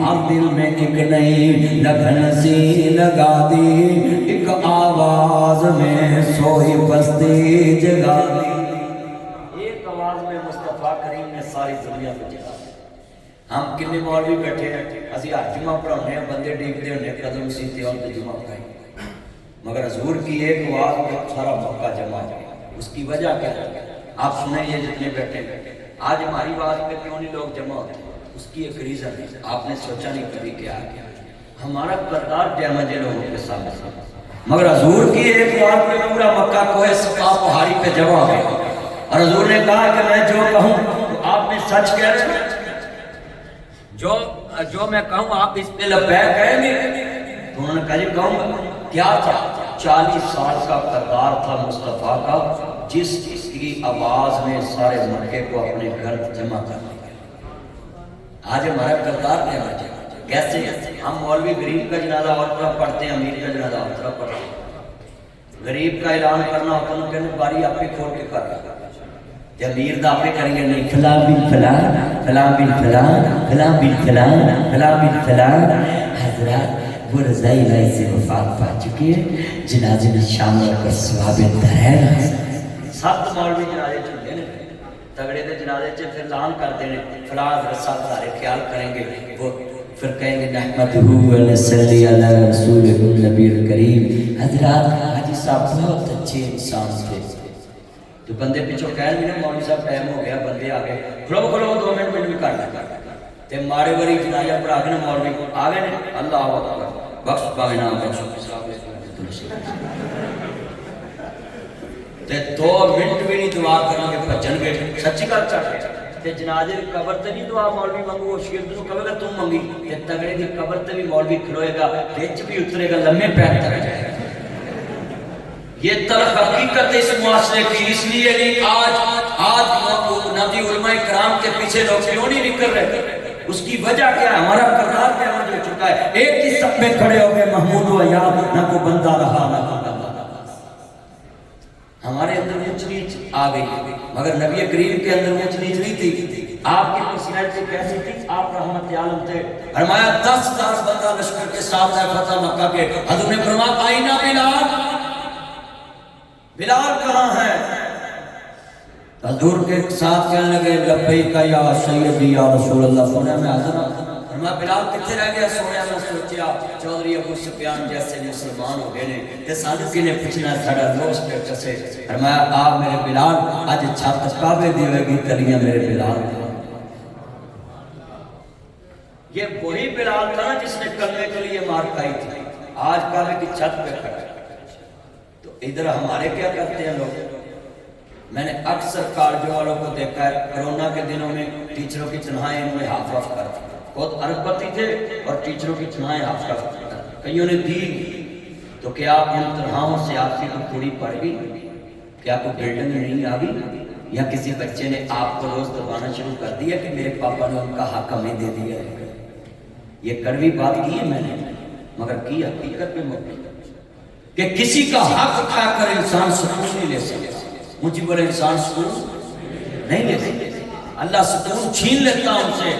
S1: ہر دل میں ایک نئی لگن سی لگا دی، ایک آواز میں سوئی بستی جگا دی. ایک آواز میں مصطفیٰ کریم نے ساری دنیا کو جگا دی. ہم کنے مولوی بیٹھے ہیں، اسی آج جمعہ پڑھانے ہیں، بندے ڈیکتے ہیں قدم سیتے اور جمعہ پڑھائیں، مگر حضور کی ایک آواز میں سارا مکہ جمع ہو گیا. اس کی وجہ کیا ہے؟ آپ سنیں یہ جتنے بیٹھے ہیں آج ہماری بات پہ کیوں نہیں لوگ جمع ہوتے؟ اس کی ایک ریزن ہے، آپ نے سوچا نہیں کبھی کیا ہے. ہمارا کردار ڈیمیج ہے لوگوں کے سامنے، مگر حضور کی ایک آواز میں پورا مکہ کوہ صفا پہاڑی پہ جمع ہو گیا. اور حضور نے کہا کہ میں جو کہوں تو آپ نے سچ کہہ رہے ہیں، جو میں کہوں آپ اس پہ لبیک کہیں گے؟ تو انہوں نے کہا جی کہوں گا. کیا تھا؟ 40 سال کا کردار تھا مصطفیٰ کا، جس کی آواز میں سارے مکے کو اپنے گھر جمع کر دیا. آج ہمارا کردار کیا ہے؟ کیسے ہم مولوی غریب کا جنازہ اور طرف پڑھتے ہیں، امیر کا جنازہ اور طرف پڑھتے ہیں. غریب کا اعلان کرنا ہوتا ہے کہ باری آپ ہی کھول کے کر رہا، امیر دا آپ کریں گے نہیں، فلاں بن فلان، فلاں بن فلان، فلاں بن فلان، فلاں بن فلان. حضرات وہ رضائی الہی سے وفات پا چکی ہے، جنازے میں شامل کر ثواب ترہر. 7 مولوی جنازے چلتے ہیں، تگڑے دے جنازے چ پھر اعلان کرتے ہیں فلاں حضرت صاحب سارے خیال کریں گے، وہ پھر کہیں گے نحمدہ و نصلی علی رسولہ النبی الکریم. حضرات حاجی صاحب بہت اچھے انسان تھے. تو بندے پیچھو کہہ نہیں رہے مولوی صاحب ٹائم ہو گیا، بندے آگے کھلو 2 منٹ بھی کر لیں تے مارے بری جنازہ پڑھا کے مولوی آ گئے نے، اللہ اکبر بخش پاوے نام بخش تے 2 منٹ بھی نہیں دعا کریں گے بچن گے. سچی گل چل رہی تے جنازے کی قبر تے نہیں دعا مولوی منگو، شیر تو کہے گا تم منگی تے تگڑے کی قبر تے بھی مولوی کھلوئے گا، وچ بھی اترے گا، لمبے پیر تک جائے گا. یہ تلخ حقیقت اس معاشرے کی، اس لیے نہیں آج نبی علماء کرام کے پیچھے لوگ کیوں نہیں نکل رہے؟ اس کی وجہ کیا ہے؟ ہمارا کردار ڈیمیج ہو چکا ہے. ایک ہی سب میں کھڑے ہو گئے محمود و یاد، نہ کوئی بندہ رہا نہ کوئی بندہ. ہمارے اندر اونچ نیچ آ گئی، مگر نبی کریم کے اندر اونچ نیچ نہیں تھی. آپ کی پرسنالٹی کیسی تھی؟ آپ رحمت عالم تھے. فرمایا 10,000 بندہ لشکر کے ساتھ ہے فتح مکہ کے. حضور نے فرمایا آئینہ بلال، بلال کہاں ہے؟ حضور کے ساتھ کہنے لگے لبیک یا سیدی یا رسول اللہ. سونے میں حضر فرمایا بلال کتنے رہ گیا؟ سونے میں سوچیا چودھری ابو سفیان جیسے مسلمان ہو گئے نے تے سانو کنے پوچھنا ساڈا دوست کسے. فرمایا آپ میرے بلال اج چھت کعبے دی ہوئے گی تلیاں میرے بلال. یہ وہی بلال تھا جس نے کلمے کے لیے مار کھائی تھی، آج کعبے کی چھت پہ کھڑا. تو ادھر ہمارے کیا کرتے ہیں لوگ؟ میں نے اکثر کالجوں والوں کو دیکھا ہے کرونا کے دنوں میں ٹیچروں کی تنہائیں انہوں نے ہاتھ وقت کر دی. بہت ارب پتی تھے اور ٹیچروں کی تنہائیں ہاتھ وقت کر دی، کئیوں نے دی. تو کیا آپ ان تنہاؤں سے آپ کی کوئی تھوڑی پڑ گئی؟ کیا کوئی بلڈنگ نہیں آ گئی؟ یا کسی بچے نے آپ کو روز دبانا شروع کر دیا کہ میرے پاپا نے ان کا حق ہمیں دے دیا ہے؟ یہ کڑوی بات کی ہے میں نے، مگر کی حقیقت میں موقع کہ کسی کا حق کھا کر انسان سکون نہیں لے سکتا. مجھے بولے انسان سکون نہیں لے سکتا، اللہ سکون چھین لیتا ان سے.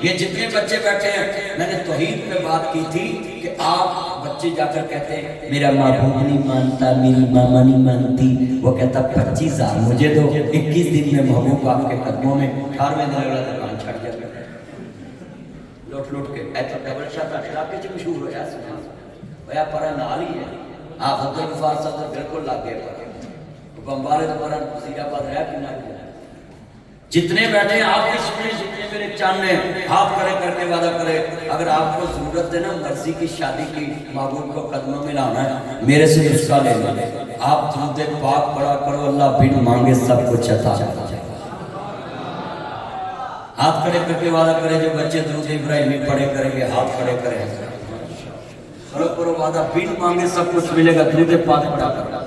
S1: یہ جتنے بچے بیٹھے ہیں، میں نے توحید میں بات کی تھی کہ آپ بچے جا کر کہتے ہیں میرا محبوب نہیں مانتا، میری ماما نہیں مانتی، وہ کہتا 25,000 مجھے دو، 21 دن میں محبوب آپ کے قدموں میں، 18ویں دن اگلا دکان چھڑ جائے لوٹ لوٹ کے ایسا ڈبل شاہ تھا علاقے سے مشہور ہوا ہویا پرا نال ہی ہے آپ عبد الغفار صاحب سے بالکل لاگے پر بمبارے تو پرا وزیر آباد رہ کے نہ جتنے بیٹھے ہیں آپ کی سنیں، جتنے میرے چاند ہیں آپ کرے کر کے وعدہ کرے اگر آپ کو ضرورت ہے نا مرضی کی شادی کی محبوب کو قدموں میں لانا ہے میرے سے نسخہ لے لیں آپ درود پاک پڑھا کرو اللہ بن مانگے سب کچھ عطا ہاتھ کھڑے کر کے وعدہ کرے جو بچے درود ابراہیمی پڑھے کریں گے ہاتھ کھڑے کریں کرو کرو وعدہ بن مانگے سب کچھ ملے گا درود پاک پڑھا کرو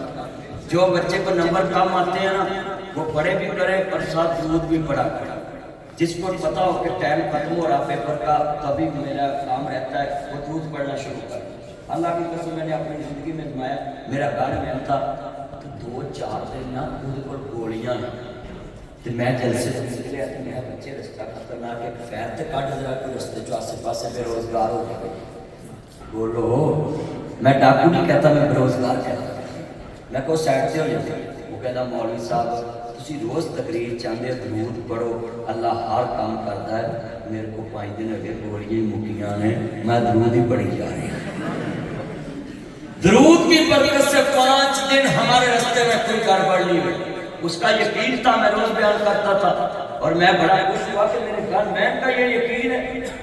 S1: جو بچے کو نمبر کم آتے ہیں نا وہ پڑھے بھی کرے اور ساتھ درود بھی پڑھا کرے جس کو پتا ہو کہ ٹائم ختم ہو رہا پیپر کا تبھی میرا کام رہتا ہے وہ درود پڑھنا شروع کر اللہ کی قسم میں نے اپنی زندگی میں نمایا میرا گھر میں تھا تو 2-4 دن نا خود پر گولیاں تو میں جلسے سے نکلے تو میرا بچے رستہ خطرناک ہے خیر تے کاٹ ذرا کوئی رستے جو آسے پاسے بے روزگار ہو گئے بولو میں ڈاکو نہیں کہتا میں بے روزگار کہتا میں کو سائڈ سے ہو جاتے وہ کہتا مولوی صاحب تسی روز تقریر چاہتے درود پڑھو اللہ ہر کام کرتا ہے میرے کو 5 دن اگے گولیاں مکیاں نے میں درود ہی پڑھی جا رہی ہوں درود کی برکت سے 5 دن ہمارے راستے میں کوئی گڑبڑ نہیں ہوئی اس کا یقین تھا میں روز بیان کرتا تھا اور میں بڑا خوش ہوا کہ میرے گھر میں کا یہ یقین ہے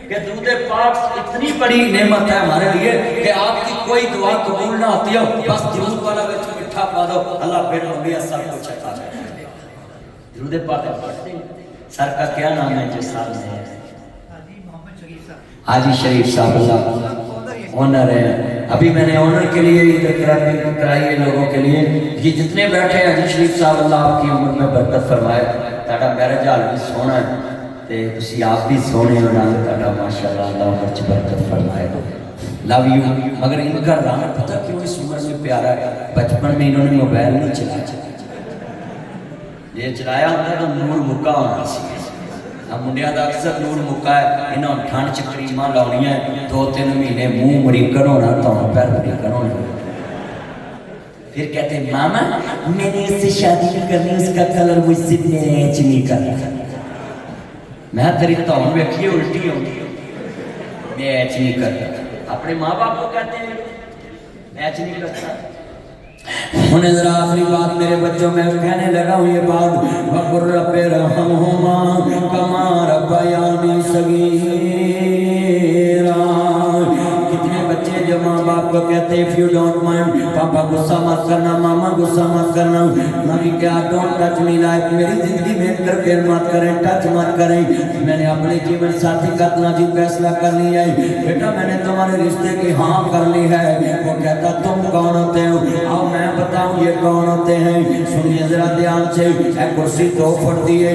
S1: کہ درود پاک اتنی بڑی نعمت ہے ہمارے لیے کہ آپ کی کوئی دعا قبول نہ ہوتی ہو بس درود والا وچ مٹھا پا دو اللہ پھر انبیاء سب کچھ عطا کرے درود پاک پڑھتے ہیں سر کا کیا نام ہے جو سامنے ہے حاجی شریف صاحب اللہ آنر ہے ابھی میں نے آنر کے لیے عید کرائی ہے لوگوں کے لیے یہ جتنے بیٹھے ہیں حاجی شریف صاحب اللہ آپ کی عمر میں برکت فرمائے تاڑا میرا جال بھی سونا ہے تے تسی آپ بھی سونے ہو نام تاڑا ماشاءاللہ اللہ مرچ برکت فرمائے لو یو مگر ان کا رانہ پتہ کیوں اس عمر میں پیارا ہے بچپن میں انہوں نے موبائل نہیں چلایا یہ چلایا ہوتا ہے تو نور مکہ ہونا سی اب منڈیا دا اکثر نور مکہ ہے انہوں نے ٹھانڈ چکریمہ لاؤنی ہے 2-3 مہینے منہ مریکن ہونا تو پیر مریکن ہونا پھر کہتے ہیں ماما میں نے اس سے شادی نہیں کرنی اس کا کلر مجھ سے میچ نہیں کرنا میں تیری تاؤں ویکھیے الٹی ہوں میچ نہیں کرنا اپنے ماں باپ کو کہتے ہیں میچ نہیں کرتا انہیں ذرا آخری بات میرے بچوں میں کہنے لگا ہوں یہ بات وَقُرْ رَبِّ ارْحَمْهُمَا كَمَا رَبَّيَانِي صَغِيرًا کتنے بچے جو ماں باپ کو کہتے ہیں if you don't mind پاپا غصہ مت کرنا ماما غصہ مت کرنا مامی کیا don't touch me like میری زندگی میں انٹرفیئر مت کریں ٹچ مت کریں میں نے اپنے جیون ساتھی کا اتنا جی فیصلہ کر لیا ہے بیٹا میں نے تمہارے رشتے کی ہاں کر لی ہے وہ کہتا تم کون ہوتے ہو آؤ میں بتاؤں یہ کون ہوتے ہیں سنیے ذرا دھیان سے اے کرسی 2 فٹ دی ہے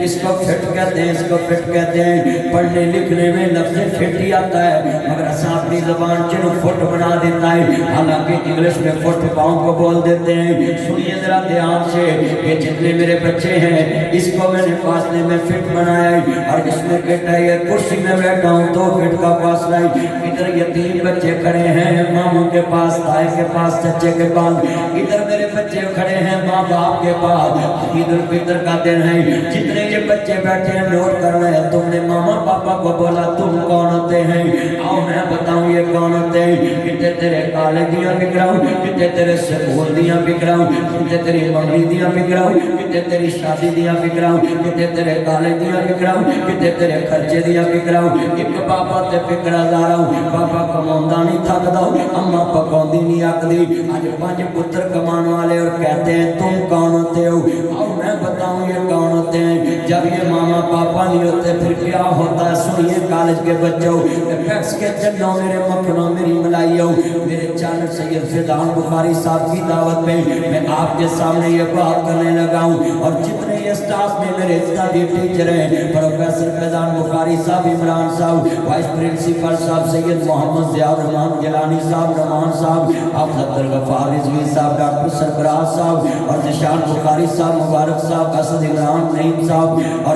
S1: اس کو فٹ کہتے ہیں اس کو فٹ کہتے ہیں پڑھنے لکھنے میں لفظ فٹ ہی آتا ہے مگر اساں اپنی زبان چنو فٹ بنا دیتا ہے حالانکہ انگلش میں فٹ پاؤں کو بول دیتے ہیں سنیے ذرا دھیان سے یہ جتنے میرے بچے ہیں اس کو میں نے فاصلے میں فٹ بنایا ہے اور اس میں کہتا ہے یہ کرسی میں بیٹھا ہوں 2 فٹ کا فاصلہ ہے ادھر یتیم بچے کھڑے ہیں ماموں کے پاس تائے کے پاس چچے کے پاس ادھر میرے بچے کھڑے ہیں ماں باپ کے پاس عید الفطر کا دن ہے جتنے یہ بچے بیٹھے ہیں نوٹ کر رہے ہیں تم نے ماما پاپا کو بولا تم کون ہوتے ہیں آؤ میں بتاؤں یہ کون ہوتے ہیں کتے تیرے کالے دیاں بکراؤں کتے تیرے سکول دیاں بکراؤں کتے تیری مغری دیاں بکراؤں کتے تیری شادی دیاں بکراؤں کتے تیرے کالے دیاں بکراؤں کتے تیرے خرچے دیاں بکراؤں ایک پاپا تے فکرہ داراؤں پاپا کماؤندہ نہیں تھک دو اما پکوندی نہیں آگ دی آج 5 پتر کمان والے اور کہتے ہیں تم کون ہوتے ہو اور میں بتاؤں یہ کون ہوتے ہیں جب یہ ماما پاپا نہیں ہوتے پھر کیا ہوتا ہے سنیے کالج کے بچوں پیکس کے چنوں میرے مکھنوں میری ملائیوں میرے چانر سید فیضان بخاری صاحب کی دعوت میں میں آپ کے سامنے یہ بات کرنے لگا ہوں اور جتنے یہ سٹاف میں میرے استادی ٹیچر ہیں پروفیسر فیضان بخاری صاحب عمران صاحب وائس پرنسپل صاحب سید محمد ضیاء الرحمان گیلانی صاحب رحمان صاحب آپ عبد الغفار رضوی صاحب ڈاکٹر سربراہ صاحب اور ذیشان بخاری صاحب مبارک صاحب اسد عمران نعیم صاحب اور